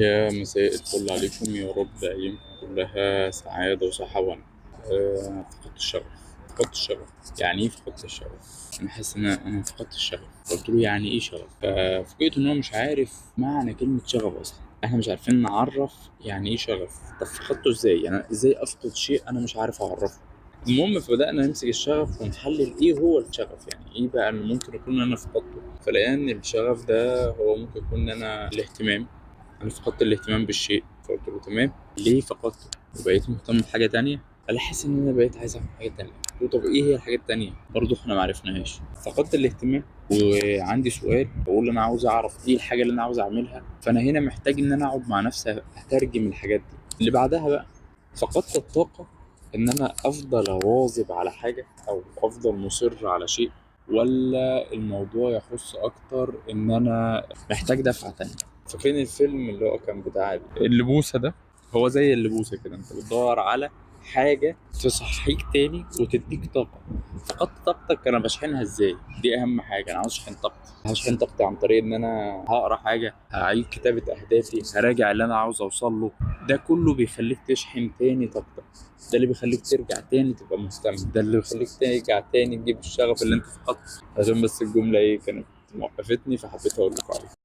يا مساء الفل عليكم، يا رب أيامكم كلها سعادة وصحة وهنا. فقدت الشغف. فقدت الشغف. يعني إيه فقدت الشغف؟ أنا حاسس إن أنا فقدت الشغف. قلت له يعني إيه شغف؟ ففوجئت إن هو مش عارف معنى كلمة شغف أصلا. إحنا مش عارفين نعرف يعني إيه شغف. طب فقدته إزاي؟ يعني إزاي أفقد شيء أنا مش عارف أعرفه؟ المهم فبدأنا نمسك الشغف ونحلل إيه هو الشغف، يعني إيه بقى اللي ممكن يكون أنا فقدته. فلقينا إن الشغف ده هو ممكن يكون إن أنا الاهتمام. انا فقدت الاهتمام بالشيء، فقلت له تمام، ليه فقدته؟ وبقيت مهتم بحاجه تانية. قال لي حاسس ان انا بقيت عايز اعمل حاجه تانية. قلت له طب ايه هي الحاجات التانية؟ برضه احنا ما عرفناهاش. فقدت الاهتمام وعندي سؤال بقول انا عاوز اعرف ايه الحاجه اللي انا عاوز اعملها، فانا هنا محتاج ان انا اقعد مع نفسي اترجم الحاجات دي. اللي بعدها بقى فقدت الطاقه ان انا افضل اواظب على حاجه او افضل مصر على شيء، ولا الموضوع يخص اكتر ان انا محتاج دفعه تانية. فاكرين الفيلم اللي هو كان بتاع اللبوسه ده؟ هو زي اللبوسه كده، انت بتدور على حاجه تصحيك تاني وتديك طاقه. فقدت طاقتك انا بشحنها ازاي؟ دي اهم حاجه. انا عاوز اشحن طاقتي. هشحن طاقتي عن طريق ان انا هقرا حاجه، هعيد كتابه اهدافي، هراجع اللي انا عاوز اوصل له. ده كله بيخليك تشحن تاني طاقتك. ده اللي بيخليك ترجع تاني تبقى مهتم. ده اللي بيخليك ترجع تاني تجيب الشغف اللي انت فقدته. عشان بس الجمله ايه كانت موقفتني فحبيت اقول لكم عليها.